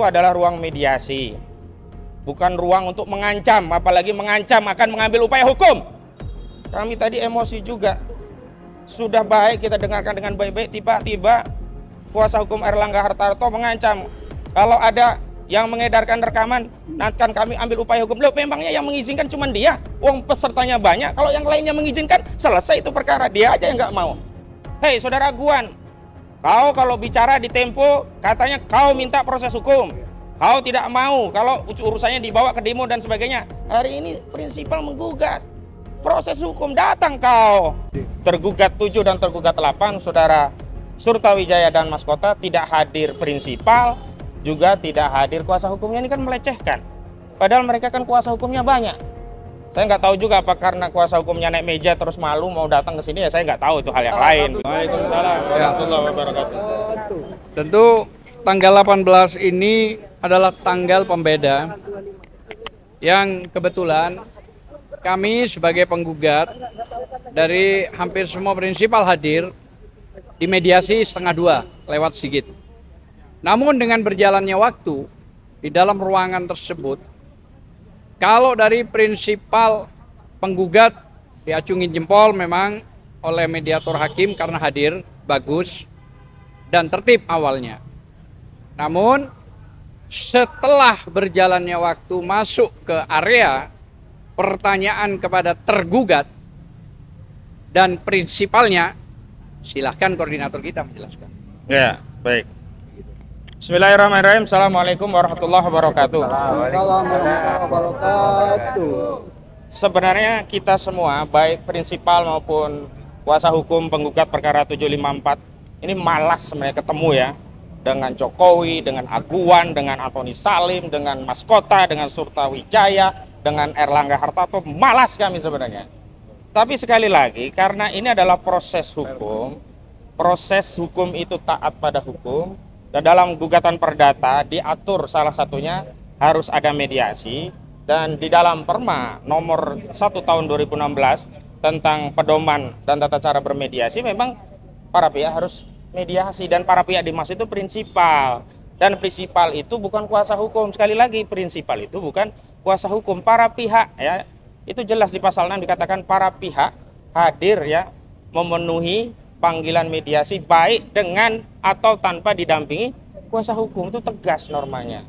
adalah ruang mediasi, bukan ruang untuk mengancam, apalagi mengancam akan mengambil upaya hukum. Kami tadi emosi juga. Sudah baik kita dengarkan dengan baik-baik, tiba-tiba kuasa hukum Erlangga Hartarto mengancam kalau ada yang mengedarkan rekaman, nanti kan kami ambil upaya hukum. Loh, memangnya yang mengizinkan cuma dia? Uang pesertanya banyak. Kalau yang lainnya mengizinkan, selesai itu perkara. Dia aja yang nggak mau. Hei, saudara Guan, kau kalau bicara di Tempo, katanya kau minta proses hukum. Kau tidak mau kalau urusannya dibawa ke demo dan sebagainya. Hari ini prinsipal menggugat. Proses hukum datang kau. Tergugat 7 dan tergugat 8, saudara Surtawijaya dan Mas Kota tidak hadir prinsipal, juga tidak hadir kuasa hukumnya. Ini kan melecehkan. Padahal mereka kan kuasa hukumnya banyak. Saya nggak tahu juga apa karena kuasa hukumnya naik meja terus malu mau datang ke sini, ya saya nggak tahu, itu hal yang lain. Waalaikumsalam warahmatullahi wabarakatuh. Tentu tanggal 18 ini adalah tanggal pembeda yang kebetulan kami sebagai penggugat dari hampir semua prinsipal hadir di mediasi 1:30 lewat Sigit. Namun dengan berjalannya waktu di dalam ruangan tersebut, kalau dari prinsipal penggugat diacungin jempol memang oleh mediator hakim karena hadir, bagus, dan tertib awalnya. Namun setelah berjalannya waktu masuk ke area pertanyaan kepada tergugat dan prinsipalnya, silahkan koordinator kita menjelaskan. Ya, baik. Bismillahirrahmanirrahim. Assalamualaikum warahmatullahi wabarakatuh. Sebenarnya kita semua, baik prinsipal maupun kuasa hukum penggugat perkara 754, ini malas sebenarnya ketemu ya dengan Jokowi, dengan Aguan, dengan Antoni Salim, dengan Mas Kota, dengan Surtawijaya, dengan Erlangga Hartarto. Malas kami sebenarnya. Tapi sekali lagi, karena ini adalah proses hukum itu taat pada hukum. Dan dalam gugatan perdata diatur salah satunya harus ada mediasi, dan di dalam Perma nomor 1 tahun 2016 tentang pedoman dan tata cara bermediasi memang para pihak harus mediasi, dan para pihak dimaksud itu prinsipal, dan prinsipal itu bukan kuasa hukum. Sekali lagi, prinsipal itu bukan kuasa hukum. Para pihak ya, itu jelas di pasal 6 dikatakan para pihak hadir ya, memenuhi panggilan mediasi baik dengan atau tanpa didampingi kuasa hukum. Itu tegas normanya.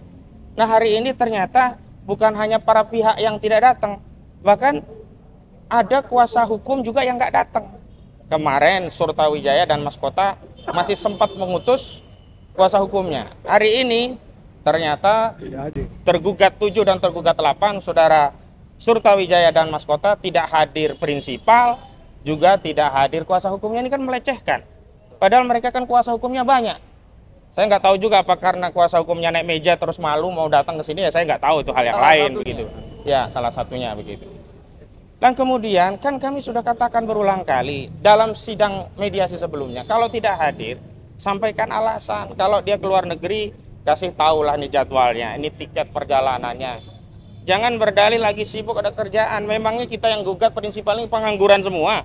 Nah, hari ini ternyata bukan hanya para pihak yang tidak datang, bahkan ada kuasa hukum juga yang nggak datang. Kemarin Surtawijaya dan Mas Kota masih sempat mengutus kuasa hukumnya. Hari ini ternyata tergugat 7 dan tergugat 8, saudara Surtawijaya dan Mas Kota tidak hadir prinsipal, juga tidak hadir kuasa hukumnya. Ini kan melecehkan. Padahal mereka kan kuasa hukumnya banyak. Saya nggak tahu juga apa karena kuasa hukumnya naik meja terus malu mau datang ke sini, ya saya nggak tahu, itu hal yang lain begitu. Ya, salah satunya begitu. Dan kemudian kan kami sudah katakan berulang kali dalam sidang mediasi sebelumnya, kalau tidak hadir sampaikan alasan. Kalau dia keluar negeri, kasih tahulah nih jadwalnya, ini tiket perjalanannya. Jangan berdalih lagi sibuk ada kerjaan. Memangnya kita yang gugat prinsipal ini pengangguran semua?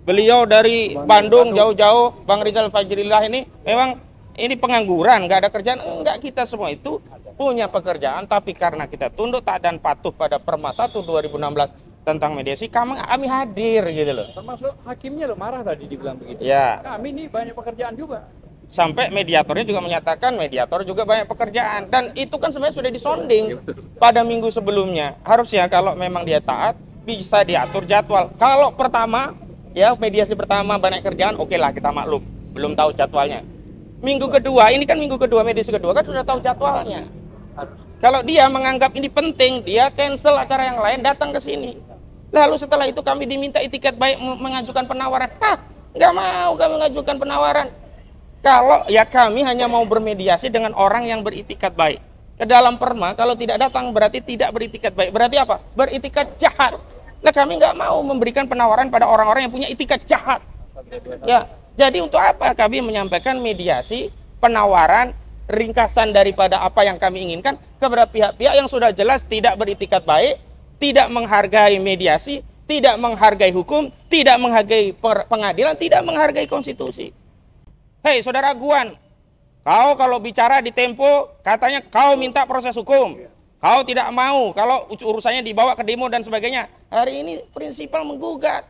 Beliau dari Bandung jauh-jauh, Bang Rizal Fajrillah ini memang ini pengangguran, nggak ada kerjaan? Enggak, kita semua itu punya pekerjaan, tapi karena kita tunduk taat dan patuh pada Perma 1 2016 tentang mediasi, kami hadir gitu loh. Termasuk hakimnya loh marah tadi dibilang begitu. Ya. Kami ini banyak pekerjaan juga. Sampai mediatornya juga menyatakan mediator juga banyak pekerjaan, dan itu kan sebenarnya sudah disonding pada minggu sebelumnya. Harusnya kalau memang dia taat bisa diatur jadwal. Kalau pertama ya mediasi pertama banyak kerjaan, oke lah kita maklum, belum tahu jadwalnya. Minggu kedua, ini kan minggu kedua, mediasi kedua kan sudah tahu jadwalnya. Kalau dia menganggap ini penting, dia cancel acara yang lain, datang ke sini. Lalu setelah itu kami diminta itikat baik mengajukan penawaran. Nggak mau kami mengajukan penawaran. Kalau ya kami hanya mau bermediasi dengan orang yang beritikat baik. Ke dalam Perma kalau tidak datang berarti tidak beritikat baik. Berarti apa? Beritikat jahat. Nah, kami nggak mau memberikan penawaran pada orang-orang yang punya itikat jahat. Ya, jadi untuk apa kami menyampaikan mediasi, penawaran, ringkasan daripada apa yang kami inginkan kepada pihak-pihak yang sudah jelas tidak beritikat baik, tidak menghargai mediasi, tidak menghargai hukum, tidak menghargai pengadilan, tidak menghargai konstitusi. Hei, saudara Guan, Kau kalau bicara di Tempo, katanya kau minta proses hukum. Kau tidak mau kalau urusannya dibawa ke demo dan sebagainya. Hari ini prinsipal menggugat.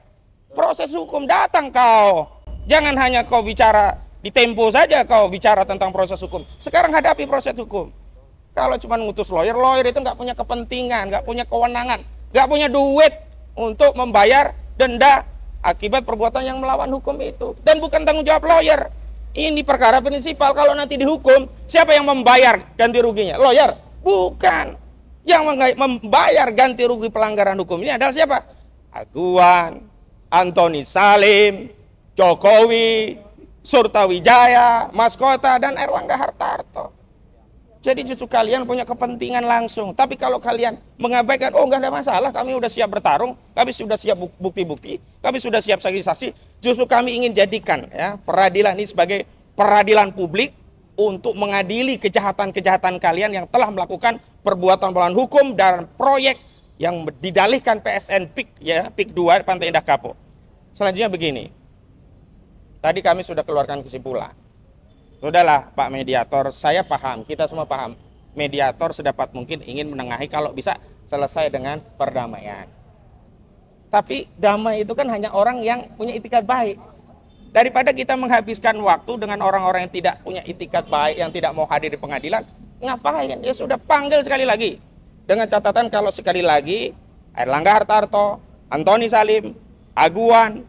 Proses hukum, datang kau. Jangan hanya kau bicara di Tempo saja kau bicara tentang proses hukum. Sekarang hadapi proses hukum. Kalau cuma ngutus lawyer, lawyer itu nggak punya kepentingan, nggak punya kewenangan, nggak punya duit untuk membayar denda akibat perbuatan yang melawan hukum itu. Dan bukan tanggung jawab lawyer. Ini perkara prinsipal. Kalau nanti dihukum, siapa yang membayar ganti ruginya? Lawyer? Bukan. Yang membayar ganti rugi pelanggaran hukum ini adalah siapa? Aguan, Antoni Salim, Jokowi, Surtawijaya, Maskota, dan Erlangga Hartarto. Jadi justru kalian punya kepentingan langsung. Tapi kalau kalian mengabaikan, oh nggak ada masalah, kami sudah siap bertarung, kami sudah siap bukti-bukti, kami sudah siap saksi-saksi. Justru kami ingin jadikan ya peradilan ini sebagai peradilan publik untuk mengadili kejahatan-kejahatan kalian yang telah melakukan perbuatan melawan hukum dan proyek yang didalihkan PSN PIK ya, PIK 2 Pantai Indah Kapuk. Selanjutnya begini. Tadi kami sudah keluarkan kesimpulan. Sudahlah Pak Mediator, saya paham, kita semua paham. Mediator sedapat mungkin ingin menengahi kalau bisa selesai dengan perdamaian. Tapi damai itu kan hanya orang yang punya itikat baik. Daripada kita menghabiskan waktu dengan orang-orang yang tidak punya itikat baik, yang tidak mau hadir di pengadilan, ngapain? Ya sudah, panggil sekali lagi. Dengan catatan kalau sekali lagi Erlangga Hartarto, Antoni Salim, Aguan,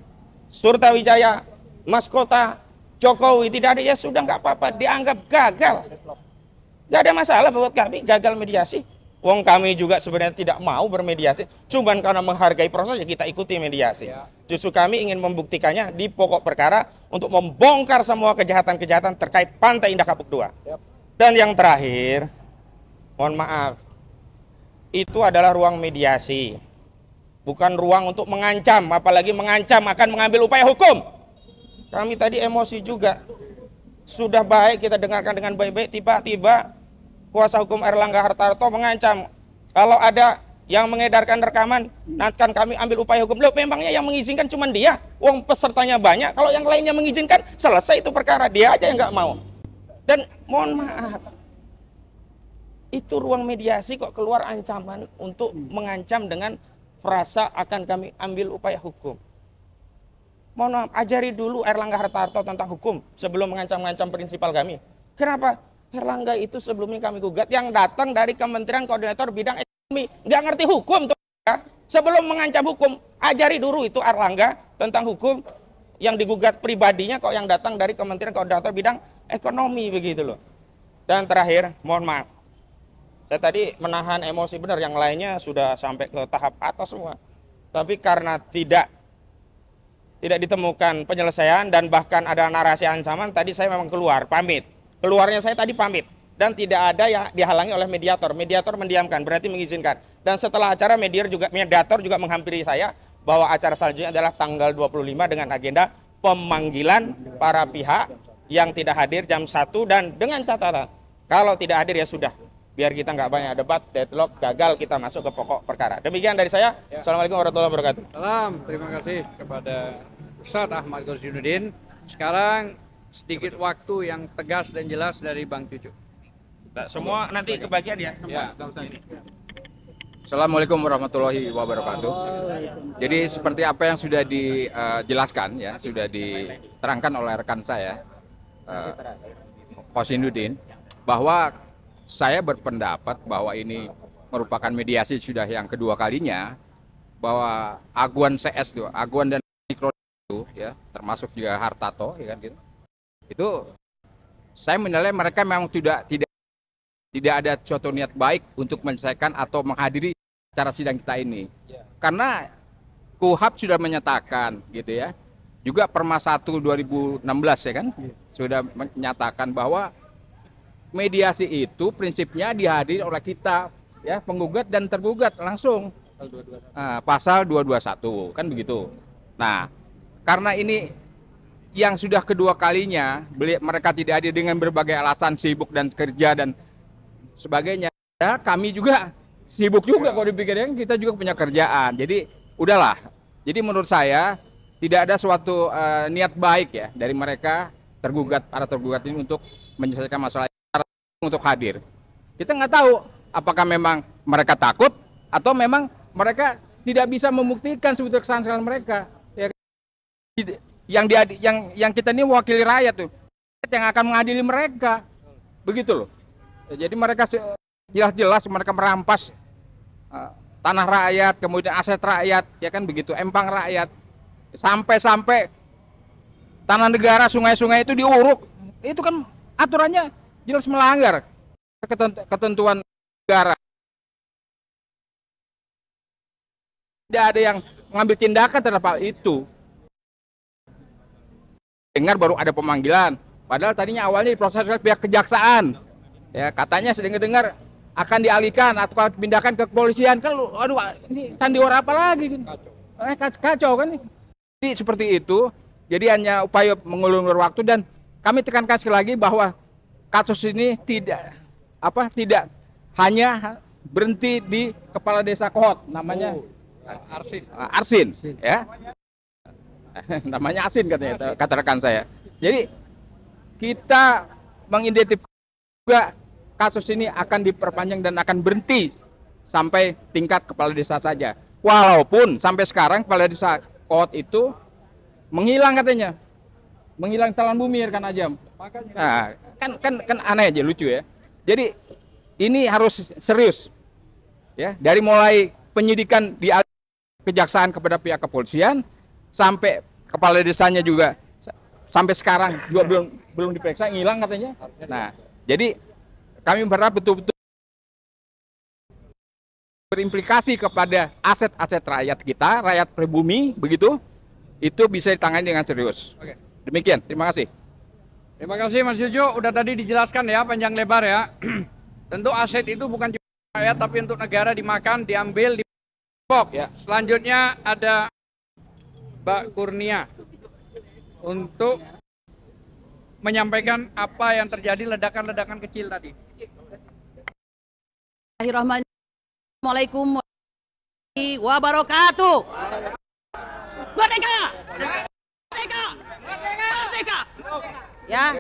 Surtawijaya, Maskota, Jokowi tidak ada, ya sudah nggak apa-apa, dianggap gagal. Nggak ada masalah buat kami gagal mediasi. Wong kami juga sebenarnya tidak mau bermediasi, cuman karena menghargai proses ya kita ikuti mediasi. Justru kami ingin membuktikannya di pokok perkara untuk membongkar semua kejahatan-kejahatan terkait Pantai Indah Kapuk 2. Dan yang terakhir, mohon maaf, itu adalah ruang mediasi, bukan ruang untuk mengancam, apalagi mengancam akan mengambil upaya hukum. Kami tadi emosi juga. Sudah baik kita dengarkan dengan baik-baik, tiba-tiba kuasa hukum Erlangga Hartarto mengancam kalau ada yang mengedarkan rekaman, nanti kan kami ambil upaya hukum. Loh, memangnya yang mengizinkan cuma dia? Wong pesertanya banyak, kalau yang lainnya mengizinkan, selesai itu perkara. Dia aja yang nggak mau. Dan mohon maaf, itu ruang mediasi kok keluar ancaman untuk mengancam dengan frasa akan kami ambil upaya hukum. Mohon maaf, ajari dulu Erlangga Hartarto tentang hukum sebelum mengancam-ngancam prinsipal kami. Kenapa? Erlangga itu sebelumnya kami gugat yang datang dari Kementerian Koordinator Bidang Ekonomi. Nggak ngerti hukum tuh ya. Sebelum mengancam hukum, ajari dulu itu Erlangga tentang hukum yang digugat pribadinya kok yang datang dari Kementerian Koordinator Bidang Ekonomi begitu loh. Dan terakhir, mohon maaf. Saya tadi menahan emosi benar, yang lainnya sudah sampai ke tahap atas semua. Tapi karena tidak ditemukan penyelesaian dan bahkan ada narasi ancaman, tadi saya memang keluar, pamit. Keluarnya saya tadi pamit dan tidak ada yang dihalangi oleh mediator. Mediator mendiamkan, berarti mengizinkan. Dan setelah acara mediator juga menghampiri saya bahwa acara selanjutnya adalah tanggal 25 dengan agenda pemanggilan para pihak yang tidak hadir jam 1 dan dengan catatan kalau tidak hadir ya sudah. Biar kita nggak banyak debat, deadlock, gagal kita masuk ke pokok perkara. Demikian dari saya. Assalamualaikum warahmatullahi wabarakatuh. Salam, terima kasih kepada Ustadz Ahmad Ghazzinuddin. Sekarang sedikit waktu yang tegas dan jelas dari Bang Cucu. Nah, semua nanti kebagian ya. Assalamualaikum warahmatullahi wabarakatuh. Jadi seperti apa yang sudah dijelaskan ya, sudah diterangkan oleh rekan saya, Ghazzinuddin, bahwa saya berpendapat bahwa ini merupakan mediasi sudah yang kedua kalinya, bahwa Aguan CS itu, Aguan dan Mikro itu ya, termasuk juga Hartarto ya kan gitu. Itu saya menilai mereka memang tidak ada suatu niat baik untuk menyelesaikan atau menghadiri acara sidang kita ini. Karena KUHAP sudah menyatakan gitu ya. Juga Perma 1 2016 ya kan sudah menyatakan bahwa mediasi itu prinsipnya dihadiri oleh kita ya, penggugat dan tergugat langsung. Pasal 221 kan begitu. Nah, karena ini yang sudah kedua kalinya mereka tidak hadir dengan berbagai alasan sibuk dan kerja dan sebagainya. Ya, kami juga sibuk juga kalau dipikirkan, kita juga punya kerjaan. Jadi udahlah. Jadi menurut saya tidak ada suatu niat baik ya dari mereka para tergugat ini untuk menyelesaikan masalah untuk hadir. Kita nggak tahu apakah memang mereka takut atau memang mereka tidak bisa membuktikan sebetulnya kesalahan mereka. Ya, yang kita ini wakili rakyat tuh, yang akan mengadili mereka, begitu loh. Ya, jadi mereka jelas-jelas mereka merampas tanah rakyat, kemudian aset rakyat, ya kan begitu, empang rakyat, sampai tanah negara, sungai-sungai itu diuruk, itu kan aturannya jelas melanggar ketentuan negara. Tidak ada yang mengambil tindakan terhadap hal itu. Dengar baru ada pemanggilan, padahal tadinya awalnya diproses oleh pihak kejaksaan. Ya, katanya dengar akan dialihkan atau dipindahkan ke kepolisian. Kan aduh, ini sandiwara apa lagi? Kacau kan? Jadi seperti itu. Jadi hanya upaya mengulur waktu, dan kami tekankan sekali lagi bahwa kasus ini tidak hanya berhenti di kepala desa Kohot, namanya Arsin, ya. Namanya Asin katanya, kata rekan saya. Jadi kita mengidentifikasi juga kasus ini akan diperpanjang dan akan berhenti sampai tingkat kepala desa saja. Walaupun sampai sekarang kepala desa Kohot itu menghilang katanya, menghilang telan bumi rekan Ajam. Nah, kan aneh aja, lucu ya. Jadi ini harus serius, ya. Dari mulai penyidikan di kejaksaan kepada pihak kepolisian sampai kepala desanya juga sampai sekarang juga belum diperiksa, ngilang katanya. Nah, jadi kami berharap betul-betul berimplikasi kepada aset-aset rakyat kita, rakyat pribumi, begitu, itu bisa ditangani dengan serius. Oke. Demikian, terima kasih. Terima kasih Mas Jojo, udah tadi dijelaskan ya panjang lebar ya. Tentu aset itu bukan cuma rakyat tapi untuk negara, dimakan, diambil, dipok. Ya. Selanjutnya ada Mbak Kurnia untuk menyampaikan apa yang terjadi, ledakan-ledakan kecil tadi. Assalamualaikum warahmatullahi wabarakatuh. Merdeka! Merdeka! Merdeka! Ya.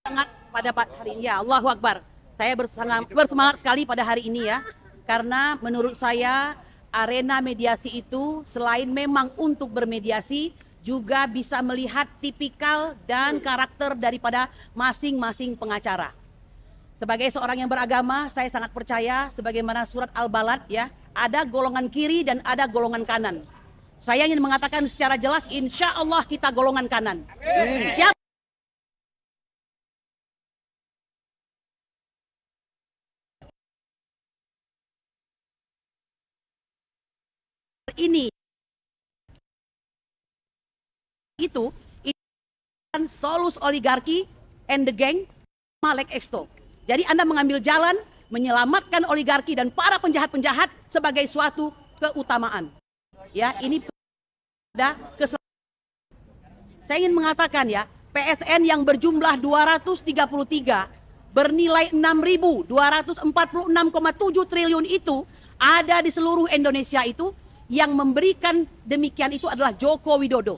Sangat pada hari ini ya, Allahu Akbar. Saya bersemangat sekali pada hari ini ya. Karena menurut saya arena mediasi itu selain memang untuk bermediasi, juga bisa melihat tipikal dan karakter daripada masing-masing pengacara. Sebagai seorang yang beragama, saya sangat percaya sebagaimana surat Al-Balad ya, ada golongan kiri dan ada golongan kanan. Saya ingin mengatakan secara jelas, insya Allah kita golongan kanan. Siap? Ini itu solus oligarki and the gang Malek Exto. Jadi Anda mengambil jalan menyelamatkan oligarki dan para penjahat-penjahat sebagai suatu keutamaan. Ya, ini ada saya ingin mengatakan ya, PSN yang berjumlah 233 bernilai 6.246,7 triliun itu ada di seluruh Indonesia itu. Yang memberikan demikian itu adalah Joko Widodo.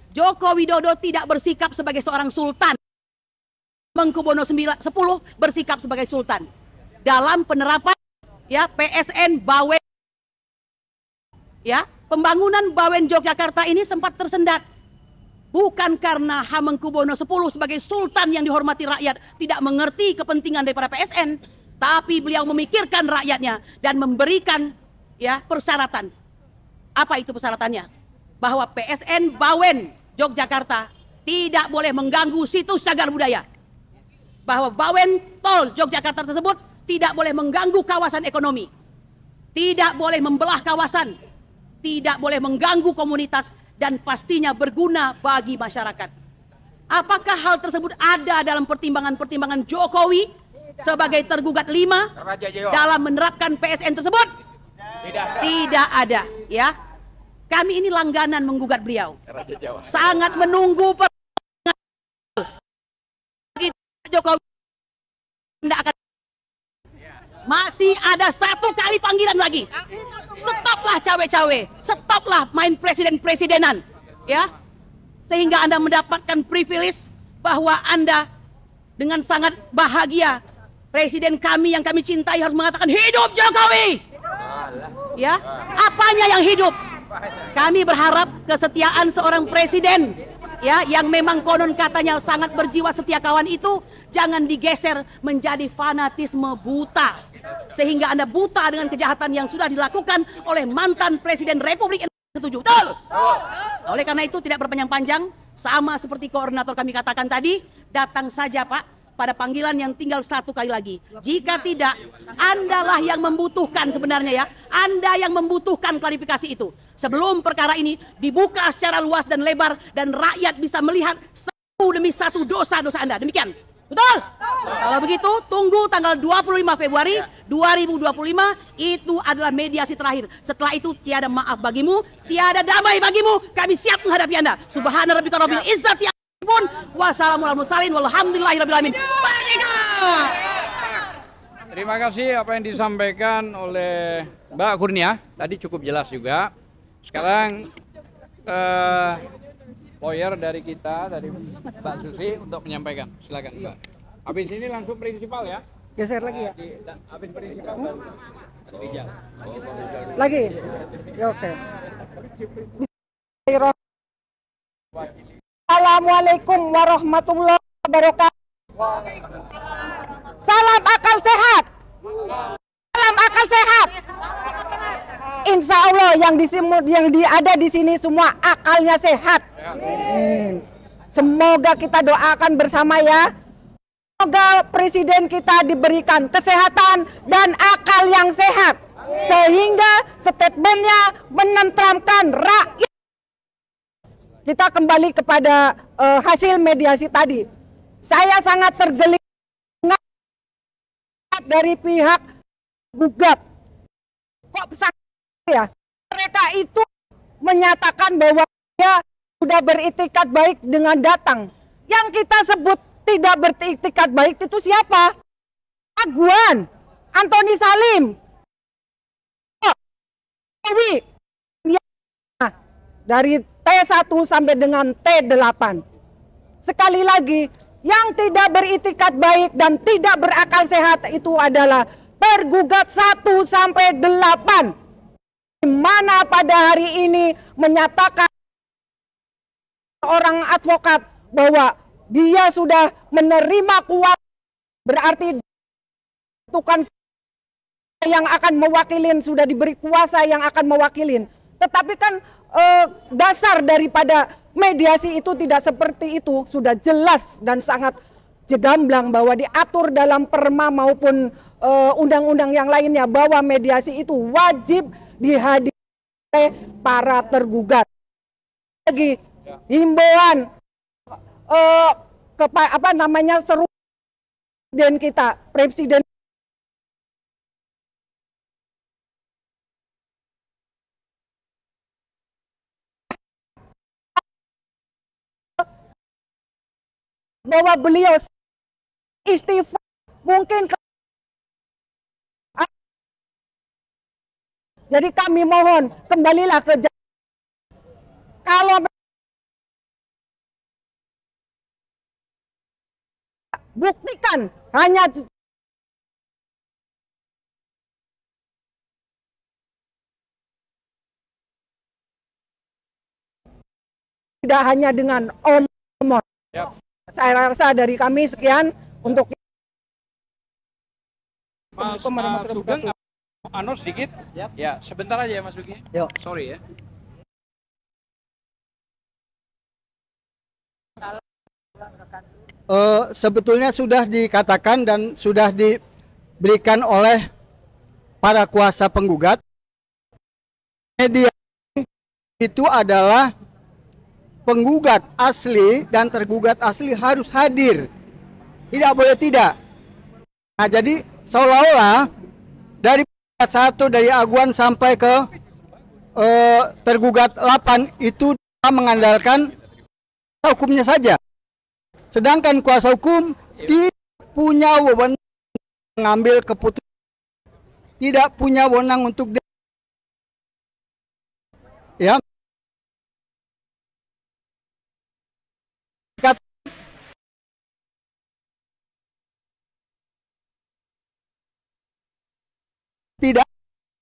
Joko Widodo tidak bersikap sebagai seorang sultan. Hamengkubuwono X bersikap sebagai sultan. Dalam penerapan ya PSN Bawen, ya pembangunan Bawen Yogyakarta ini sempat tersendat. Bukan karena Hamengkubuwono X sebagai sultan yang dihormati rakyat tidak mengerti kepentingan daripada PSN, tapi beliau memikirkan rakyatnya dan memberikan ya persyaratan. Apa itu persyaratannya? Bahwa PSN Bawen Yogyakarta tidak boleh mengganggu situs cagar budaya. Bahwa Bawen Tol Yogyakarta tersebut tidak boleh mengganggu kawasan ekonomi. Tidak boleh membelah kawasan. Tidak boleh mengganggu komunitas dan pastinya berguna bagi masyarakat. Apakah hal tersebut ada dalam pertimbangan-pertimbangan Jokowi sebagai tergugat 5 dalam menerapkan PSN tersebut? Tidak ada, ya. Kami ini langganan menggugat beliau. Sangat menunggu Jokowi. Masih ada 1 kali panggilan lagi. Stoplah cawe-cawe, stoplah main presiden-presidenan, ya. Sehingga Anda mendapatkan privilege bahwa Anda dengan sangat bahagia Presiden kami yang kami cintai harus mengatakan hidup Jokowi. Ya, apanya yang hidup? Kami berharap kesetiaan seorang presiden ya yang memang konon katanya sangat berjiwa setia kawan itu jangan digeser menjadi fanatisme buta sehingga Anda buta dengan kejahatan yang sudah dilakukan oleh mantan Presiden Republik Indonesia ke-7. Betul? Oleh karena itu tidak berpanjang-panjang, sama seperti koordinator kami katakan tadi, datang saja Pak pada panggilan yang tinggal satu kali lagi. Jika tidak, Andalah yang membutuhkan sebenarnya ya. Anda yang membutuhkan klarifikasi itu. Sebelum perkara ini dibuka secara luas dan lebar dan rakyat bisa melihat satu demi satu dosa-dosa Anda. Demikian. Betul? Kalau begitu, tunggu tanggal 25 Februari 2025, itu adalah mediasi terakhir. Setelah itu, tiada maaf bagimu, tiada damai bagimu, kami siap menghadapi Anda. Subhana rabbika rabbil izzati pun wassalamualaikum walhamdulillahirabbil alamin. Terima kasih apa yang disampaikan oleh Mbak Kurnia. Tadi cukup jelas juga. Sekarang lawyer dari kita, dari Mbak Susi untuk menyampaikan. Silakan Mbak. Habis ini langsung prinsipal ya. Geser lagi ya. Habis prinsipal Rijal. Lagi. Ya, oke. Assalamualaikum warahmatullahi wabarakatuh. Salam akal sehat. Salam akal sehat. Insya Allah yang ada di sini semua akalnya sehat. Amin. Semoga kita doakan bersama ya. Semoga presiden kita diberikan kesehatan dan akal yang sehat sehingga statementnya menenteramkan rakyat. Kita kembali kepada hasil mediasi tadi. Saya sangat tergelik dari pihak gugat. Kok ya? Mereka itu menyatakan bahwa dia sudah beritikat baik dengan datang. Yang kita sebut tidak beritikat baik itu siapa? Aguan, Antoni Salim, dari T1 sampai dengan T8. Sekali lagi, yang tidak beritikat baik dan tidak berakal sehat itu adalah tergugat 1 sampai 8. Di mana pada hari ini menyatakan orang advokat bahwa dia sudah menerima kuasa, berarti bukan yang akan mewakilin, sudah diberi kuasa yang akan mewakilin. Tetapi kan dasar daripada mediasi itu tidak seperti itu, sudah jelas dan sangat gamblang bahwa diatur dalam perma maupun undang-undang yang lainnya bahwa mediasi itu wajib dihadiri oleh para tergugat. Lagi himbauan seru presiden kita, presiden bahwa beliau istighfar mungkin jadi kami mohon kembalilah ke kalau buktikan hanya tidak hanya dengan omong. Saya rasa dari kami sekian untuk Mas Sugeng, anons sedikit. Ya, sebentar aja ya Mas Sugi. Sorry ya. Sebetulnya sudah dikatakan dan sudah diberikan oleh para kuasa penggugat. Media itu adalah penggugat asli dan tergugat asli harus hadir. Tidak boleh tidak. Nah, jadi seolah-olah dari satu dari aguan sampai ke tergugat 8 itu mengandalkan hukumnya saja. Sedangkan kuasa hukum tidak punya wewenang mengambil keputusan, tidak punya wewenang untuk ya.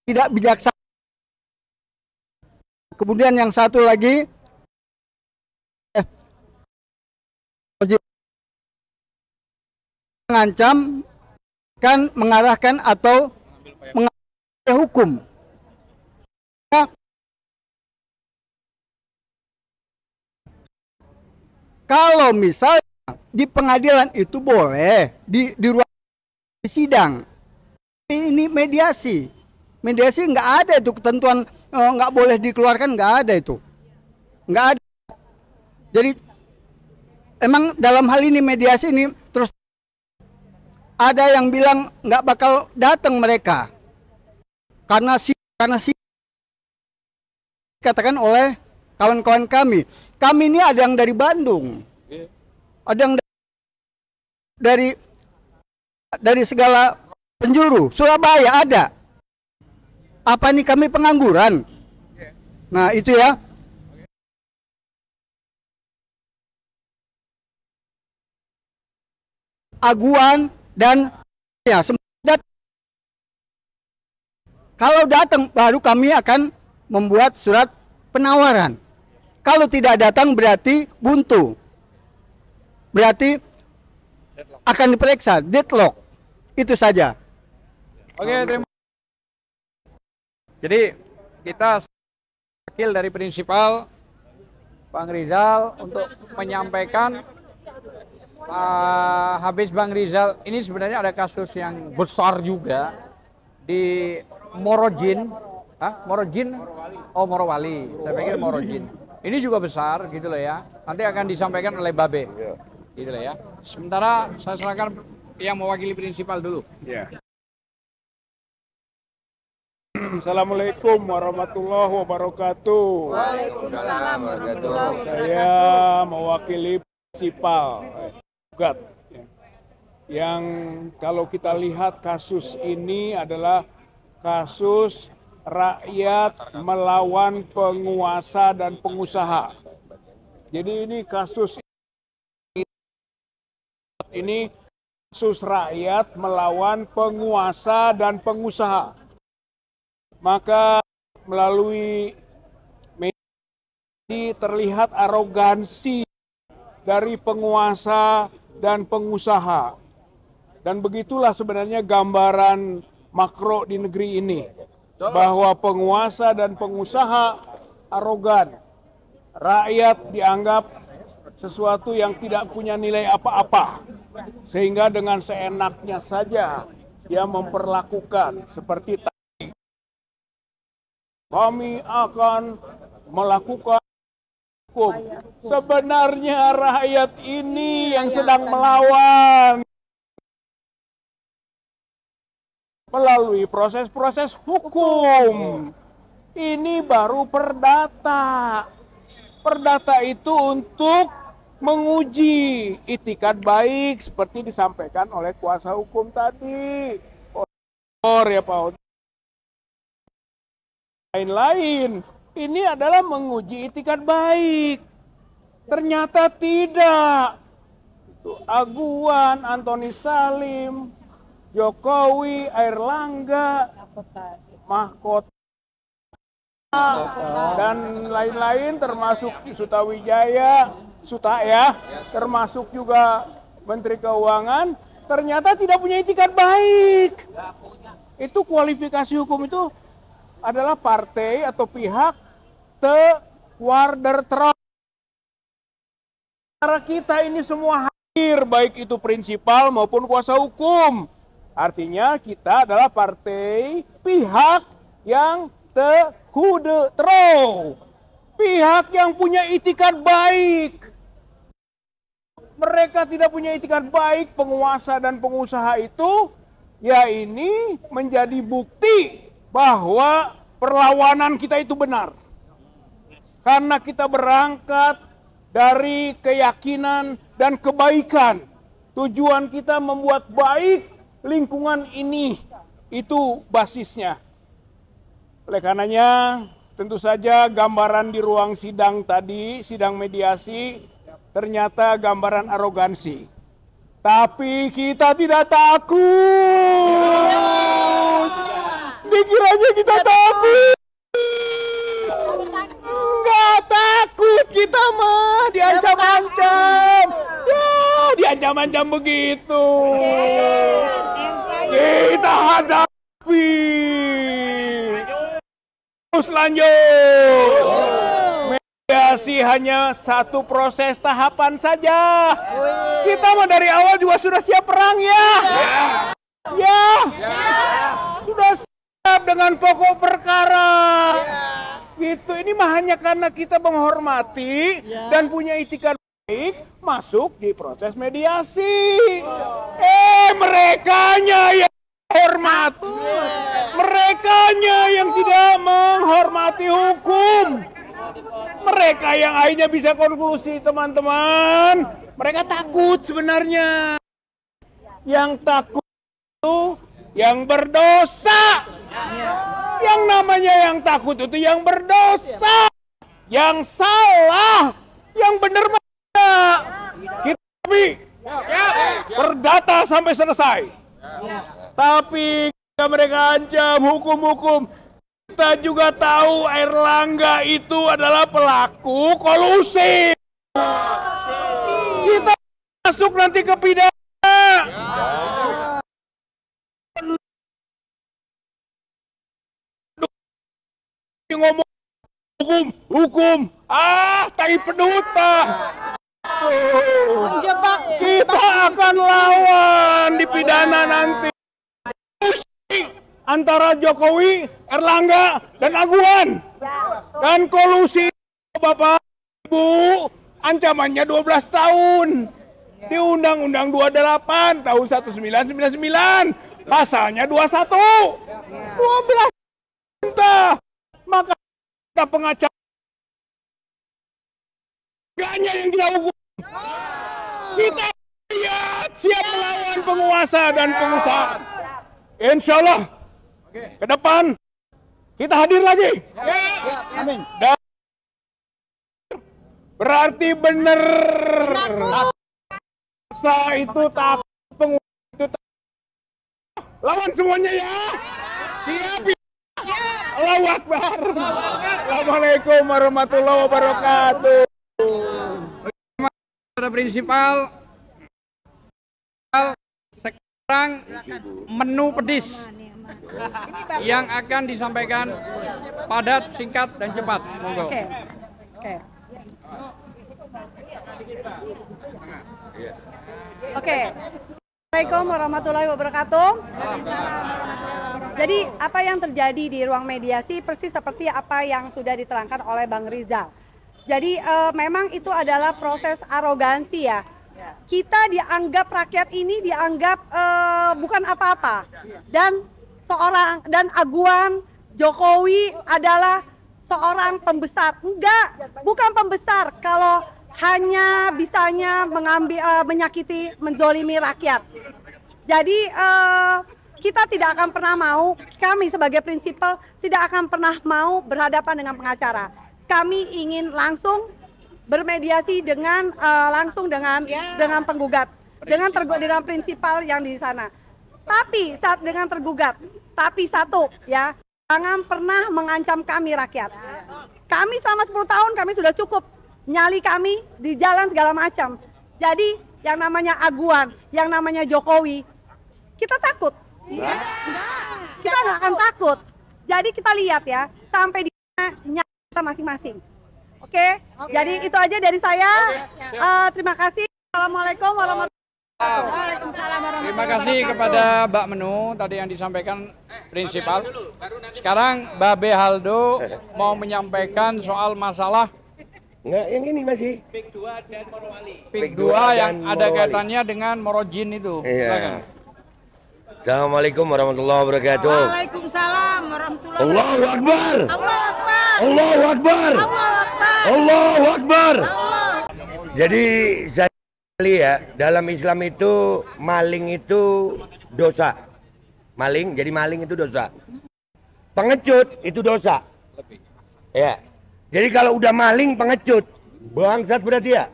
tidak bijaksana. Kemudian yang satu lagi, mengancam, kan mengarahkan atau mengambil hukum. Kalau misalnya di pengadilan itu boleh di ruang sidang, ini mediasi nggak ada itu ketentuan, nggak boleh dikeluarkan, nggak ada itu, nggak ada. Jadi emang dalam hal ini mediasi ini terus ada yang bilang nggak bakal datang mereka karena katakan oleh kawan-kawan kami ini ada yang dari Bandung, ada yang dari segala penjuru, Surabaya ada. Apa nih kami pengangguran? Nah itu ya. Aguan dan ya kalau datang baru kami akan membuat surat penawaran. Kalau tidak datang berarti buntu. Berarti akan diperiksa, deadlock. Itu saja. Oke, terima kasih. Jadi kita wakil dari prinsipal Bang Rizal untuk menyampaikan habis Bang Rizal ini sebenarnya ada kasus yang besar juga di Morojin, Morowali, saya pikir Morojin. Ini juga besar gitu loh ya. Nanti akan disampaikan oleh Babe, gitu loh ya. Sementara saya silakan yang mewakili prinsipal dulu. Ya. Assalamualaikum warahmatullahi wabarakatuh. Waalaikumsalam warahmatullahi wabarakatuh. Saya mewakili prinsipal gugat, ya. Yang kalau kita lihat kasus ini adalah kasus rakyat melawan penguasa dan pengusaha. Jadi ini kasus rakyat melawan penguasa dan pengusaha. Maka melalui media terlihat arogansi dari penguasa dan pengusaha. Dan begitulah sebenarnya gambaran makro di negeri ini. Bahwa penguasa dan pengusaha arogan. Rakyat dianggap sesuatu yang tidak punya nilai apa-apa. Sehingga dengan seenaknya saja dia memperlakukan seperti tadi. Kami akan melakukan hukum. Sebenarnya rakyat ini yang sedang melawan melalui proses-proses hukum. Ini baru perdata. Perdata itu untuk menguji itikat baik seperti disampaikan oleh kuasa hukum tadi. Ya Pak. Lain-lain, ini adalah menguji itikat baik. Ternyata tidak. Aguan, Antoni Salim, Jokowi, Airlangga, Mahkota, dan lain-lain termasuk Sutawijaya, Suta ya, termasuk juga Menteri Keuangan, ternyata tidak punya itikat baik. Itu kualifikasi hukum itu adalah partai atau pihak warder teror. Cara kita ini semua hadir, baik itu prinsipal maupun kuasa hukum. Artinya kita adalah partai pihak yang terhude, pihak yang punya itikat baik. Mereka tidak punya itikat baik, penguasa dan pengusaha itu, ya ini menjadi bukti bahwa perlawanan kita itu benar. Karena kita berangkat dari keyakinan dan kebaikan. Tujuan kita membuat baik lingkungan ini, itu basisnya. Oleh karenanya, tentu saja gambaran di ruang sidang tadi, sidang mediasi, ternyata gambaran arogansi. Tapi kita tidak takut. Di pikir aja kita takut. Enggak takut kita mah, diancam-ancam. Ya, diancam-ancam begitu. Kita hadapi. Terus lanjut. Mediasi hanya satu proses tahapan saja. Kita mah dari awal juga sudah siap perang ya. Ya. Sudah siap dengan pokok perkara. Gitu. Ini mah hanya karena kita menghormati dan punya itikat baik masuk di proses mediasi. Merekanya yang hormat. Merekanya yang tidak menghormati hukum. Mereka yang akhirnya bisa konklusi, teman-teman. Mereka takut sebenarnya. Yang takut itu yang berdosa. Yang namanya yang takut itu yang berdosa. Yang salah. Yang benar mana? Kita perdata sampai selesai. Tapi mereka ancam hukum-hukum. Kita juga tahu Airlangga itu adalah pelaku kolusi. Kita masuk nanti ke pidana. Ngomong hukum. Tai pedut. Kita akan lawan di pidana nanti. Antara Jokowi, Erlangga, dan Aguan. Dan kolusi Bapak Ibu ancamannya 12 tahun. Di Undang-Undang 28 tahun 1999 pasalnya 21. 12 tahun. Maka kita pengacara enggaknya yang kita hukum. Kita siap melawan penguasa dan pengusaha. Insya Allah ke depan kita hadir lagi. Amin. Dan berarti benar penguasa itu takut, penguasa itu takut. Lawan semuanya ya. Siap ya. Allahu Akbar. Assalamualaikum warahmatullahi wabarakatuh. Pada prinsipal sekarang menu pedis yang akan disampaikan padat, singkat, dan cepat. Monggo. Oke. Assalamualaikum warahmatullahi wabarakatuh. Jadi apa yang terjadi di ruang mediasi persis seperti apa yang sudah diterangkan oleh Bang Rizal. Jadi memang itu adalah proses arogansi ya. Kita dianggap, rakyat ini dianggap bukan apa-apa. Dan Aguan Jokowi adalah seorang pembesar. Enggak, bukan pembesar kalau hanya bisanya menyakiti, menzolimi rakyat. Jadi kita tidak akan pernah mau, kami sebagai prinsipal tidak akan pernah mau berhadapan dengan pengacara. Kami ingin langsung bermediasi dengan dengan penggugat, dengan prinsipal yang di sana. Tapi saat dengan tergugat, tapi satu ya, jangan pernah mengancam kami rakyat. Kami selama 10 tahun kami sudah cukup, nyali kami di jalan segala macam. Jadi yang namanya Aguan, yang namanya Jokowi, kita takut? Enggak. Kita nggak akan takut. Jadi kita lihat ya, sampai di mana kita masing-masing. Oke? Jadi itu aja dari saya. Terima kasih. Assalamualaikum warahmatullahi wabarakatuh. Waalaikumsalam warahmatullahi wabarakatuh. Terima kasih kepada Mbak Menu tadi yang disampaikan prinsipal. Sekarang Babe Haldo mau menyampaikan soal masalah Enggak, yang ini masih PIK 2 dan Morowali. PIK 2 yang ada kaitannya dengan Morojin itu. Iya. Assalamualaikum warahmatullahi wabarakatuh. Waalaikumsalam warahmatullahi Allahu Akbar. Allahu Akbar. Allahu Akbar. Allahu Akbar. Allahu Akbar. Allah. Jadi saya lihat dalam Islam itu maling itu dosa. Jadi maling itu dosa. Pengecut itu dosa. Ya. Jadi kalau udah maling pengecut, bangsat berarti ya.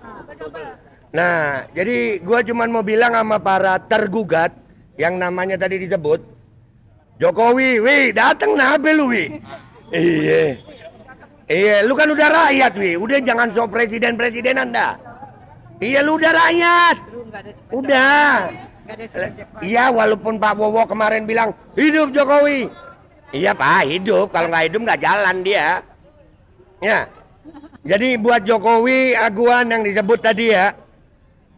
Nah, jadi gua cuman mau bilang sama para tergugat yang namanya tadi disebut, Jokowi, wih, dateng nabe lu, wih. Iya. Iya, lu kan udah rakyat, wih. Udah jangan sok presiden-presidenan dah. Iya, lu udah rakyat. Udah. Iya, walaupun Pak Bowo kemarin bilang, hidup Jokowi. Iya, Pak, hidup. Kalau nggak hidup nggak jalan dia. Ya. Jadi buat Jokowi, Aguan yang disebut tadi ya,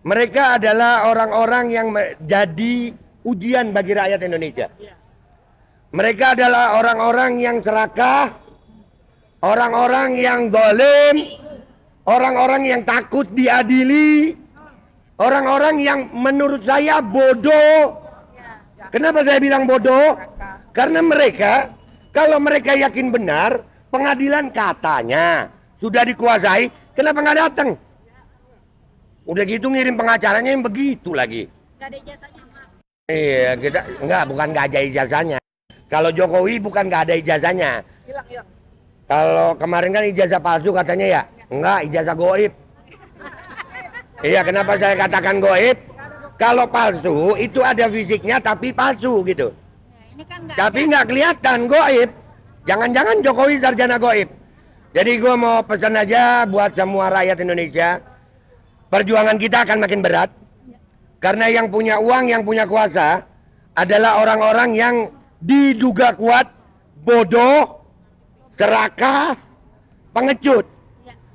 mereka adalah orang-orang yang jadi ujian bagi rakyat Indonesia. Mereka adalah orang-orang yang serakah, orang-orang yang zalim, orang-orang yang takut diadili, orang-orang yang menurut saya bodoh. Kenapa saya bilang bodoh? Karena mereka, kalau mereka yakin benar, pengadilan katanya sudah dikuasai, kenapa nggak datang? Udah gitu ngirim pengacaranya yang begitu lagi. Gak ada ijazahnya, Pak. Iya, kita bukan nggak ada ijazahnya. Kalau Jokowi bukan nggak ada ijazahnya. Hilang. Kalau kemarin kan ijazah palsu katanya ya, enggak, ijazah goib. Iya, kenapa saya katakan goib? Kalau palsu itu ada fisiknya tapi palsu gitu. Ini kan Tapi nggak kelihatan goib. Jangan-jangan Jokowi sarjana goib. Jadi gue mau pesan aja buat semua rakyat Indonesia, perjuangan kita akan makin berat. Karena yang punya uang, yang punya kuasa adalah orang-orang yang diduga kuat, bodoh, serakah, pengecut.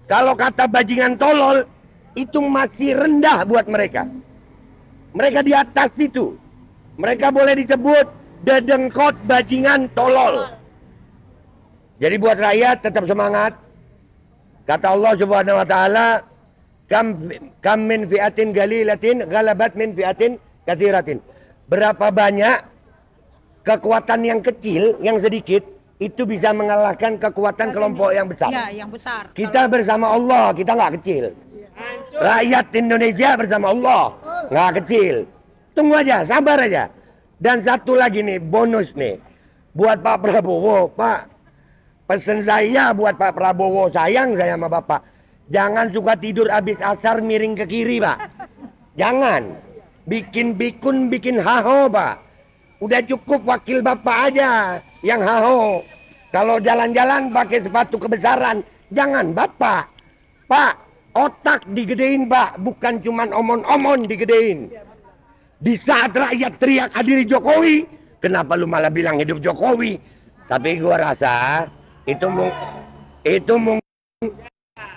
Kalau kata bajingan tolol, itu masih rendah buat mereka. Mereka di atas itu. Mereka boleh disebut dedengkot bajingan tolol. Jadi buat rakyat tetap semangat. Kata Allah Subhanahu wa taala, kam min fi'atin galilatin ghalabat min fi'atin katsiratin. Berapa banyak kekuatan yang kecil, yang sedikit itu bisa mengalahkan kekuatan kelompok yang besar. Iya, yang besar. Kita bersama Allah, kita nggak kecil. Rakyat Indonesia bersama Allah, nggak kecil. Tunggu aja, sabar aja. Dan satu lagi nih, bonus nih. Buat Pak Prabowo, Pak. Pesan saya buat Pak Prabowo, sayang saya sama Bapak. Jangan suka tidur habis asar miring ke kiri, Pak. Jangan. Bikin bikun, bikin haho, Pak. Udah cukup wakil Bapak aja yang haho. Kalau jalan-jalan pakai sepatu kebesaran, jangan Bapak. Pak, otak digedein, Pak. Bukan cuman omon-omon digedein. Di saat rakyat teriak adili Jokowi, kenapa lu malah bilang hidup Jokowi? Tapi gua rasa itu mungkin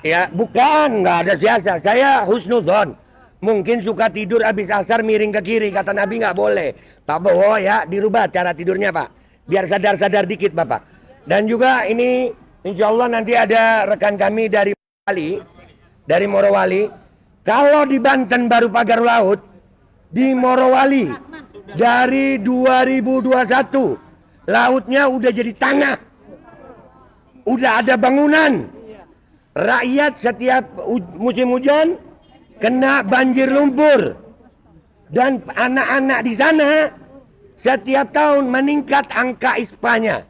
ya bukan, nggak ada siasat. Saya husnudzon. Mungkin suka tidur habis asar miring ke kiri, kata Nabi nggak boleh. Pak Bowo ya dirubah cara tidurnya, Pak. Biar sadar-sadar dikit, Bapak. Dan juga ini insya Allah nanti ada rekan kami dari Morowali. Kalau di Banten baru pagar laut, di Morowali dari 2021 lautnya udah jadi tanah. Udah ada bangunan. Rakyat setiap musim hujan kena banjir lumpur. Dan anak-anak di sana setiap tahun meningkat angka ISPA-nya.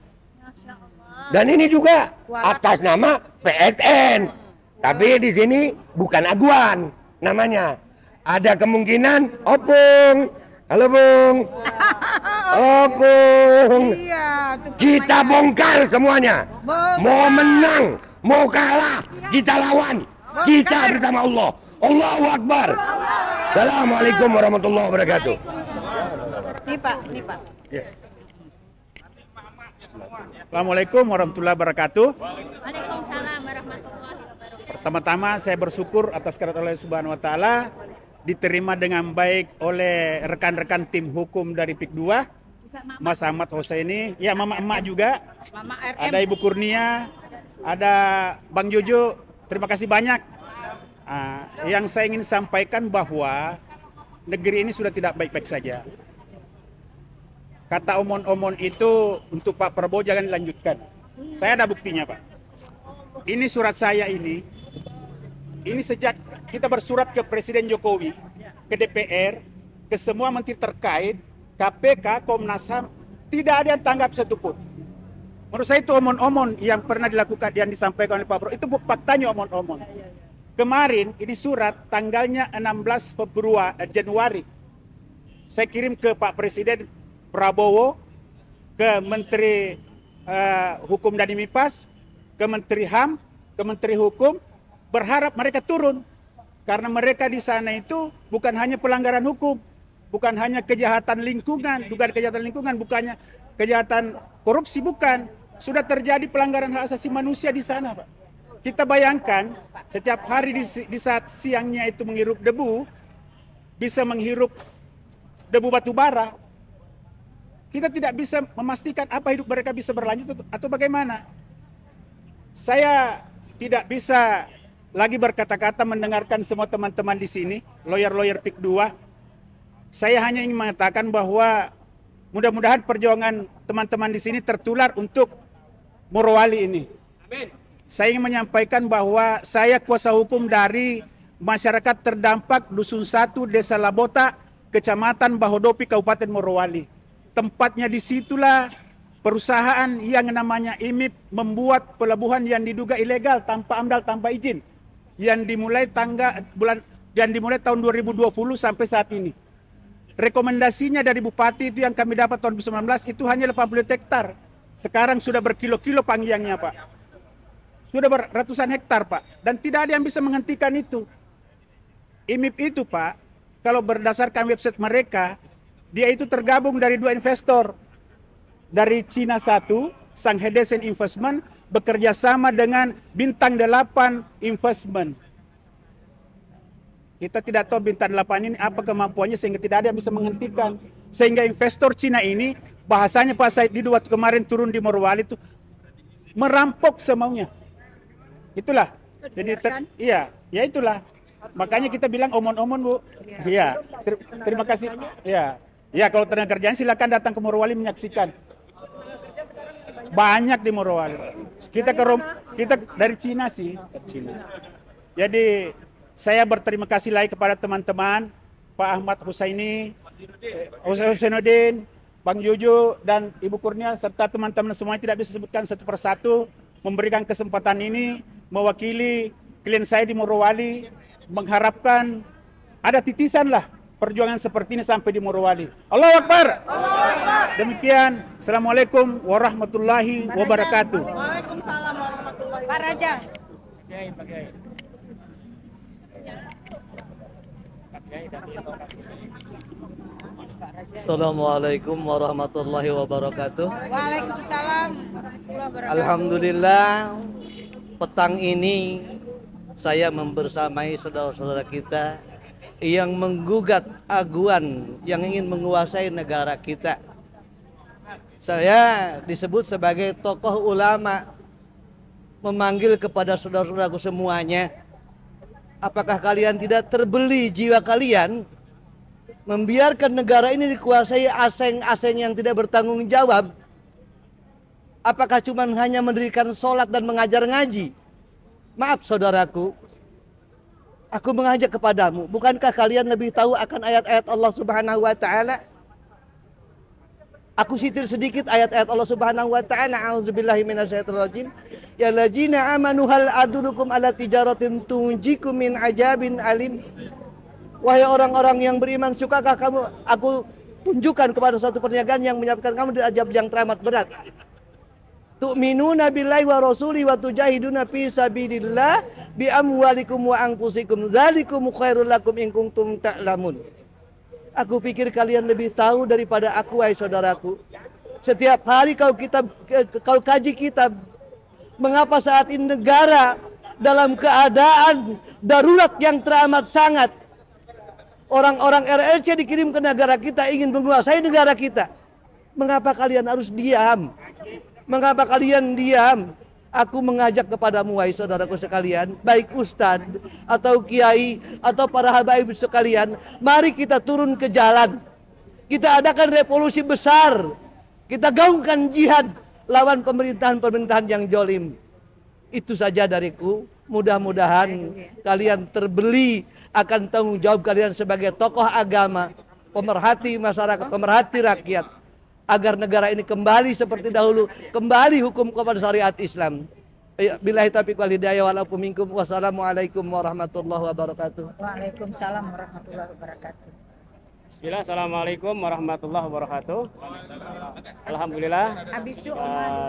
Dan ini juga atas nama PSN. Tapi di sini bukan Aguan namanya. Ada kemungkinan Opung. Halo Bung. Opung. Iya, Kita bongkar semuanya. Mau menang, mau kalah, kita lawan. Kita bersama Allah. Allahu Akbar. Assalamualaikum warahmatullahi wabarakatuh. Nih Pak. Assalamualaikum warahmatullahi wabarakatuh. Waalaikumsalam warahmatullahi wabarakatuh. Pertama-tama saya bersyukur atas kehadirat Allah Subhanahu wa taala diterima dengan baik oleh rekan-rekan tim hukum dari PIK 2, Mas Ahmad Hussaini, ya Mama Emak juga, Mama RM. ada Ibu Kurnia, ada Bang Jojo, terima kasih banyak. Yang saya ingin sampaikan bahwa negeri ini sudah tidak baik-baik saja. Kata omon-omon itu untuk Pak Prabowo jangan dilanjutkan. Saya ada buktinya, Pak. Ini surat saya ini sejak kita bersurat ke Presiden Jokowi, ke DPR, ke semua menteri terkait, KPK, Komnas HAM, tidak ada yang tanggap satupun. Menurut saya itu omon-omon yang pernah dilakukan, yang disampaikan oleh Pak Prabowo, itu faktanya omon-omon. Kemarin ini surat tanggalnya 16 Januari. Saya kirim ke Pak Presiden Prabowo ke Menteri Hukum dan MIPAS, ke Menteri HAM, ke Menteri Hukum, berharap mereka turun. Karena mereka di sana itu bukan hanya pelanggaran hukum, bukan hanya kejahatan lingkungan, bukannya kejahatan korupsi, bukan. Sudah terjadi pelanggaran hak asasi manusia di sana, Pak. Kita bayangkan setiap hari di saat siangnya itu menghirup debu, bisa menghirup debu batu bara. Kita tidak bisa memastikan apa hidup mereka bisa berlanjut atau bagaimana. Saya tidak bisa lagi berkata-kata mendengarkan semua teman-teman di sini, lawyer-lawyer PIK 2. Saya hanya ingin mengatakan bahwa mudah-mudahan perjuangan teman-teman di sini tertular untuk Morowali ini. Amin. Saya ingin menyampaikan bahwa saya kuasa hukum dari masyarakat terdampak Dusun 1, Desa Labota, Kecamatan Bahodopi, Kabupaten Morowali. Tempatnya disitulah perusahaan yang namanya IMIP membuat pelabuhan yang diduga ilegal tanpa AMDAL, tanpa izin, yang dimulai tahun 2020 sampai saat ini. Rekomendasinya dari Bupati itu yang kami dapat tahun 2019 itu hanya 80 hektar. Sekarang sudah berkilo-kilo panjangnya, Pak. Sudah beratusan hektar, Pak. Dan tidak ada yang bisa menghentikan itu. IMIP itu, Pak, kalau berdasarkan website mereka, dia itu tergabung dari 2 investor. Dari Cina 1, Shanghai Investment, bekerja sama dengan Bintang 8 Investment. Kita tidak tahu Bintang 8 ini apa kemampuannya sehingga tidak ada yang bisa menghentikan. Sehingga investor Cina ini, bahasanya Pak Said Didu waktu kemarin turun di Morowali itu, merampok semaunya. Itulah. Jadi iya, ya itulah. Makanya kita bilang omon-omon, Bu. Iya. Terima kasih. Iya. Ya, kalau tenaga kerjaan silakan datang ke Morowali menyaksikan. Banyak di Morowali. Kita dari Cina sih, Cina. Jadi saya berterima kasih lagi kepada teman-teman Pak Ahmad Husaini, Husainuddin, Bang Juju dan Ibu Kurnia serta teman-teman semuanya tidak bisa sebutkan satu persatu memberikan kesempatan ini mewakili klien saya di Morowali, mengharapkan ada titisan lah perjuangan seperti ini sampai di Morowali. Allahu Akbar. Demikian. Assalamualaikum warahmatullahi wabarakatuh. Waalaikumsalam warahmatullahi wabarakatuh. Pak Raja. Assalamualaikum warahmatullahi wabarakatuh. Waalaikumsalam. Alhamdulillah, petang ini saya membersamai saudara-saudara kita yang menggugat aguan yang ingin menguasai negara kita. Saya disebut sebagai tokoh ulama, memanggil kepada saudara-saudaraku semuanya, apakah kalian tidak terbeli jiwa kalian membiarkan negara ini dikuasai asing-asing yang tidak bertanggung jawab? Apakah cuma hanya mendirikan sholat dan mengajar ngaji? Maaf saudaraku, aku mengajak kepadamu, bukankah kalian lebih tahu akan ayat-ayat Allah Subhanahu wa taala? Aku sitir sedikit ayat-ayat Allah Subhanahu wa taala. A'udzubillahi minasyaitonir rajim. Ya ladzina amanu hal adullukum ala tijaratin tunjikum min ajabin alim. Wahai orang-orang yang beriman, sukakah kamu aku tunjukkan kepada suatu perniagaan yang menyiapkan kamu dari azab yang teramat berat? Tu'minuna billahi wa rasuli wa tujahiduna fi sabilillah bi amwalikum wa anfusikum dzalikum khairul lakum in kuntum ta'lamun. Aku pikir kalian lebih tahu daripada aku, wahai saudaraku. Setiap hari kau kaji kitab, mengapa saat ini negara dalam keadaan darurat yang teramat sangat. Orang-orang RRC dikirim ke negara kita ingin menguasai negara kita. Mengapa kalian harus diam? Mengapa kalian diam? Aku mengajak kepadamu, wahai saudaraku sekalian, baik ustadz atau kiai atau para habaib sekalian, mari kita turun ke jalan. Kita adakan revolusi besar. Kita gaungkan jihad lawan pemerintahan-pemerintahan yang jolim. Itu saja dariku. Mudah-mudahan kalian terbeli akan tanggung jawab kalian sebagai tokoh agama, pemerhati masyarakat, pemerhati rakyat, agar negara ini kembali seperti dahulu, kembali hukum kepada syariat Islam. Billahi taufiq wal hidayah wal afu minkum. Wassalamualaikum warahmatullahi wabarakatuh. Waalaikumsalam warahmatullahi wabarakatuh. Bismillah, Assalamualaikum warahmatullahi wabarakatuh. Alhamdulillah,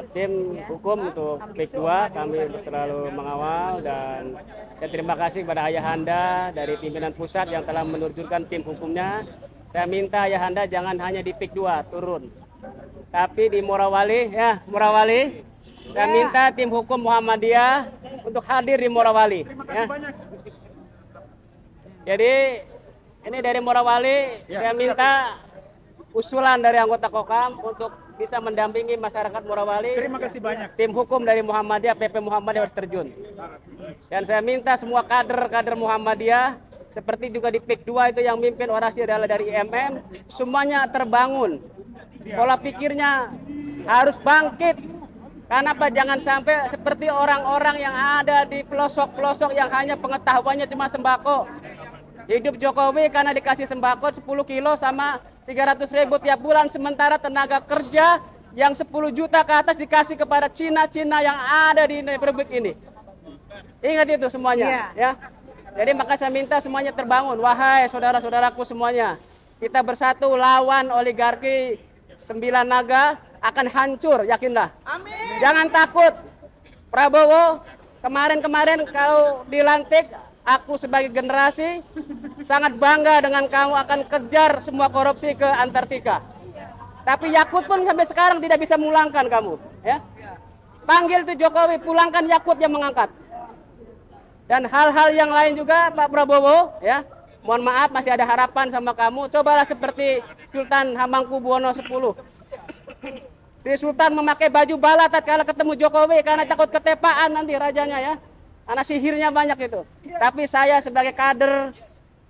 tim hukum untuk PIK 2 kami selalu mengawal, dan saya terima kasih kepada Ayahanda dari pimpinan pusat yang telah menerjunkan tim hukumnya. Saya minta Ayahanda jangan hanya di PIK 2 turun, tapi di Morawali, ya Morawali. Saya minta tim hukum Muhammadiyah untuk hadir di Morawali. Ya. Jadi ini dari Morawali, saya minta usulan dari anggota Kokam untuk bisa mendampingi masyarakat Morawali. Terima kasih banyak. Tim hukum dari Muhammadiyah, PP Muhammadiyah harus terjun. Dan saya minta semua kader-kader Muhammadiyah, seperti juga di PIK 2 itu yang mimpin orasi adalah dari IMM, semuanya terbangun. Pola pikirnya harus bangkit. Kenapa jangan sampai seperti orang-orang yang ada di pelosok-pelosok yang hanya pengetahuannya cuma sembako. Hidup Jokowi karena dikasih sembako 10 kilo sama 300.000 tiap bulan, sementara tenaga kerja yang 10 juta ke atas dikasih kepada Cina-Cina yang ada di Republik ini. Ingat itu semuanya, ya. Jadi maka saya minta semuanya terbangun. Wahai saudara-saudaraku semuanya, kita bersatu lawan oligarki 9 naga, akan hancur, yakinlah. Amin. Jangan takut. Prabowo kemarin-kemarin kalau dilantik, aku sebagai generasi sangat bangga dengan kamu akan kejar semua korupsi ke Antartika. Tapi Yakut pun sampai sekarang tidak bisa memulangkan kamu, ya. Panggil tuh Jokowi, pulangkan Yakut yang mengangkat. Dan hal-hal yang lain juga Pak Prabowo, ya. Mohon maaf masih ada harapan sama kamu. Cobalah seperti Sultan Hamengkubuwono X. Si Sultan memakai baju bala tatkala ketemu Jokowi karena takut ketepaan nanti rajanya, ya. Karena sihirnya banyak itu. Tapi saya sebagai kader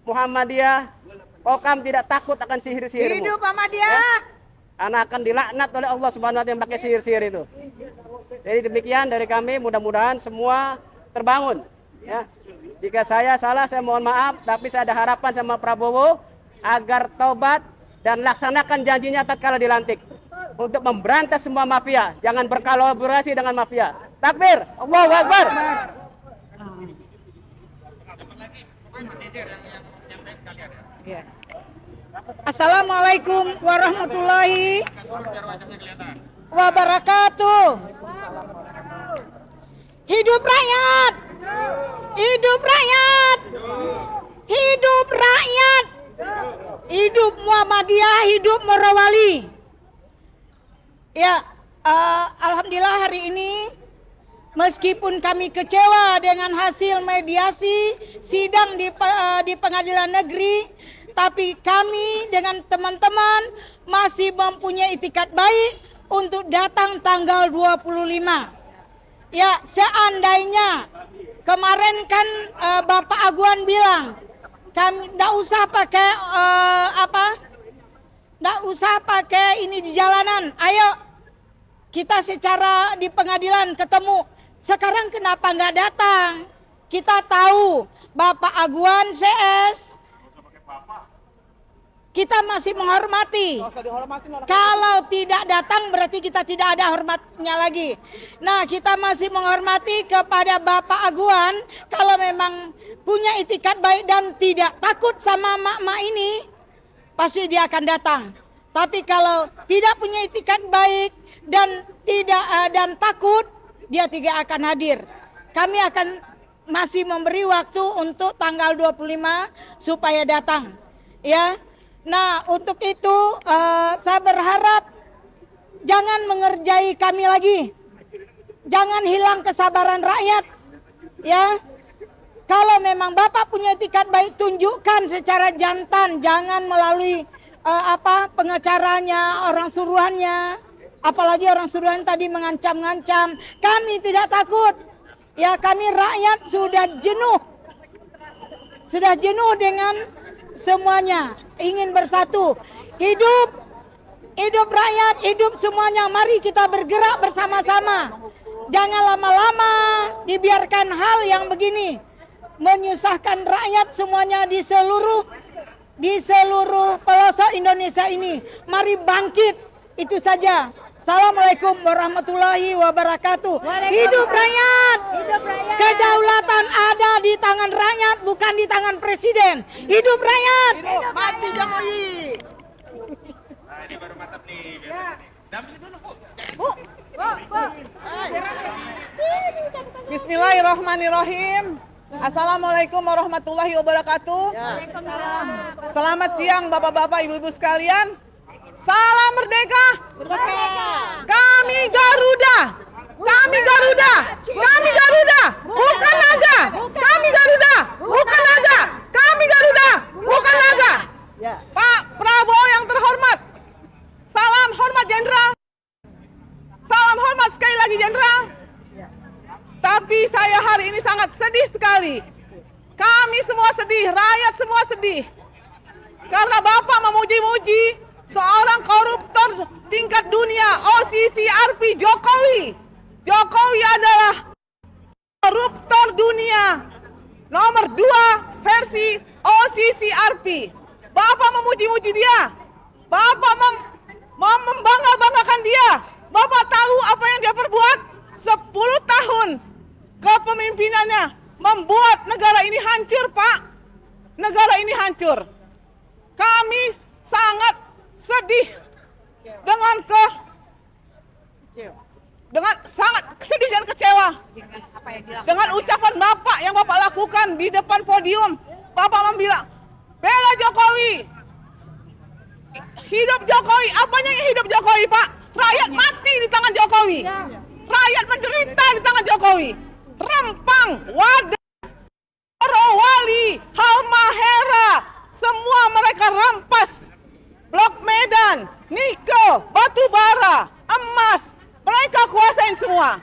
Muhammadiyah, Kokam tidak takut akan sihir-sihirmu. Hidup Muhammadiyah. Ya? Karena akan dilaknat oleh Allah Subhanahu wa taala yang pakai sihir-sihir itu. Jadi demikian dari kami, mudah-mudahan semua terbangun, ya. Jika saya salah saya mohon maaf, tapi saya ada harapan sama Prabowo agar taubat dan laksanakan janjinya tatkala dilantik untuk memberantas semua mafia, jangan berkolaborasi dengan mafia. Takbir, Allahu Akbar. Assalamualaikum warahmatullahi wabarakatuh. Hidup rakyat, hidup rakyat, hidup rakyat, hidup Muhammadiyah, hidup Morawali. Ya, alhamdulillah hari ini meskipun kami kecewa dengan hasil mediasi sidang di pengadilan negeri, tapi kami dengan teman-teman masih mempunyai itikat baik untuk datang tanggal 25. Ya, seandainya kemarin kan Bapak Aguan bilang kami tidak usah pakai tidak usah pakai ini di jalanan. Ayo kita secara di pengadilan ketemu. Sekarang kenapa nggak datang? Kita tahu Bapak Aguan CS, kita masih menghormati. Kalau tidak datang berarti kita tidak ada hormatnya lagi. Nah, kita masih menghormati kepada Bapak Aguan. Kalau memang punya itikat baik dan tidak takut sama mak-mak ini, pasti dia akan datang. Tapi kalau tidak punya itikat baik dan takut, dia tidak akan hadir. Kami akan masih memberi waktu untuk tanggal 25 supaya datang, ya. Nah, untuk itu saya berharap jangan mengerjai kami lagi. Jangan hilang kesabaran rakyat, ya. Kalau memang Bapak punya itikat baik, tunjukkan secara jantan, jangan melalui pengacaranya, orang suruhannya. Apalagi orang suruhan tadi mengancam-ngancam. Kami tidak takut. Ya, kami rakyat sudah jenuh. Sudah jenuh dengan semuanya. Ingin bersatu. Hidup rakyat, hidup semuanya. Mari kita bergerak bersama-sama. Jangan lama-lama dibiarkan hal yang begini menyusahkan rakyat semuanya di seluruh pelosok Indonesia ini. Mari bangkit, itu saja. Assalamualaikum warahmatullahi wabarakatuh. Hidup rakyat. Kedaulatan ada di tangan rakyat, bukan di tangan presiden. Hidup rakyat. Mati Jokowi. Ini baru mantap nih. Dampingi dulu, Bu. Bismillahirrahmanirrahim. Assalamualaikum warahmatullahi wabarakatuh. Selamat siang Bapak-bapak, Ibu-ibu sekalian. Salam merdeka. Kami Garuda. Kami Garuda. Kami Garuda. Bukan naga. Kami Garuda. Bukan naga. Kami Garuda. Bukan naga. Pak Prabowo yang terhormat. Salam hormat Jenderal. Salam hormat sekali lagi Jenderal. Tapi saya hari ini sangat sedih sekali. Kami semua sedih, rakyat semua sedih. Karena Bapak memuji-muji seorang koruptor tingkat dunia, OCCRP Jokowi. Jokowi adalah koruptor dunia nomor 2 versi OCCRP. Bapak memuji-muji dia. Bapak membangga-banggakan dia. Bapak tahu apa yang dia perbuat? 10 tahun kepemimpinannya membuat negara ini hancur, Pak. Negara ini hancur. Kami sangat sedih dengan sangat sedih dan kecewa dengan ucapan Bapak yang Bapak lakukan di depan podium. Bapak membilang, bela Jokowi, hidup Jokowi. Apanya yang hidup Jokowi, Pak? Rakyat mati di tangan Jokowi. Rakyat menderita di tangan Jokowi. Rempang, Wadas, Morowali, Halmahera, semua mereka rampas. Blok Medan, nikel, batu bara, emas, mereka kuasain semua.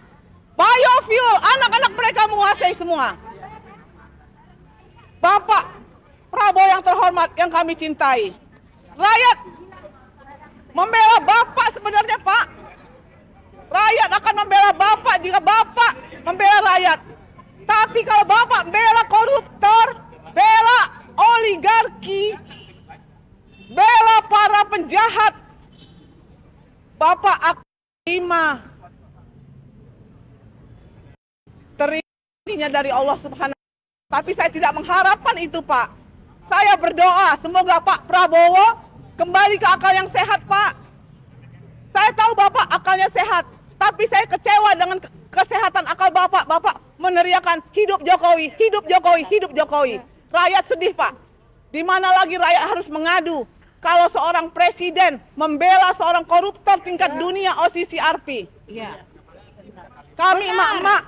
Biofuel, anak-anak mereka menguasai semua. Bapak Prabowo yang terhormat, yang kami cintai. Rakyat membela Bapak sebenarnya, Pak. Rakyat akan membela Bapak jika Bapak membela rakyat. Tapi kalau Bapak bela koruptor, bela oligarki, bela para penjahat, Bapak akan terima dari Allah Subhanahu. Tapi saya tidak mengharapkan itu, Pak. Saya berdoa semoga Pak Prabowo kembali ke akal yang sehat, Pak. Saya tahu Bapak akalnya sehat, tapi saya kecewa dengan kesehatan akal Bapak. Bapak meneriakan hidup Jokowi, hidup Jokowi, hidup Jokowi. Rakyat sedih, Pak. Di mana lagi rakyat harus mengadu kalau seorang presiden membela seorang koruptor tingkat dunia OCCRP. Kami emak-emak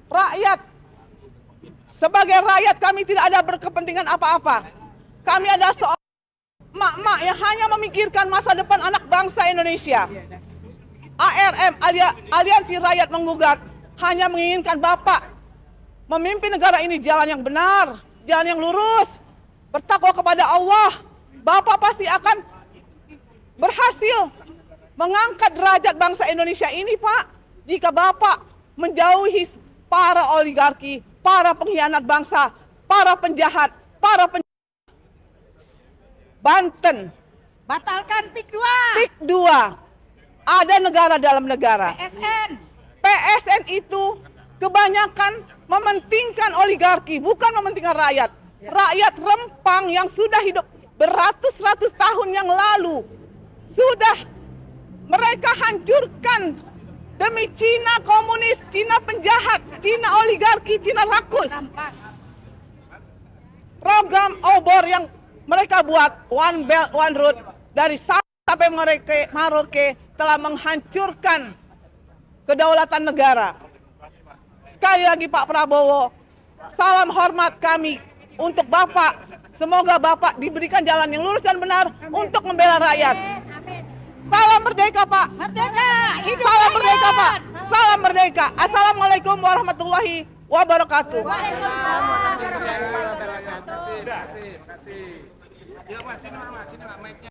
rakyat, sebagai rakyat kami tidak ada berkepentingan apa-apa. Kami adalah seorang emak-emak yang hanya memikirkan masa depan anak bangsa Indonesia. ARM, Aliansi Rakyat Menggugat, hanya menginginkan Bapak memimpin negara ini jalan yang benar, jalan yang lurus, bertakwa kepada Allah. Bapak pasti akan berhasil mengangkat derajat bangsa Indonesia ini, Pak. Jika Bapak menjauhi para oligarki, para pengkhianat bangsa, para penjahat, Banten. Batalkan PIK 2. PIK 2. Ada negara dalam negara. PSN itu kebanyakan mementingkan oligarki, bukan mementingkan rakyat. Rakyat Rempang yang sudah hidup beratus-ratus tahun yang lalu sudah mereka hancurkan demi Cina komunis, Cina penjahat, Cina oligarki, Cina rakus. Program obor yang mereka buat, One Belt One Road, dari Sabah sampai Merauke telah menghancurkan kedaulatan negara. Sekali lagi Pak Prabowo, salam hormat kami untuk Bapak. Semoga Bapak diberikan jalan yang lurus dan benar untuk membela rakyat. Salam merdeka, Pak. Merdeka. Hidup Salam rakyat. merdeka, Pak. Salam merdeka. Assalamualaikum warahmatullahi wabarakatuh. Waalaikumsalam warahmatullahi wabarakatuh. Terima kasih. Yuk, Mas, sini, Mas. Sini, Mas, mic-nya.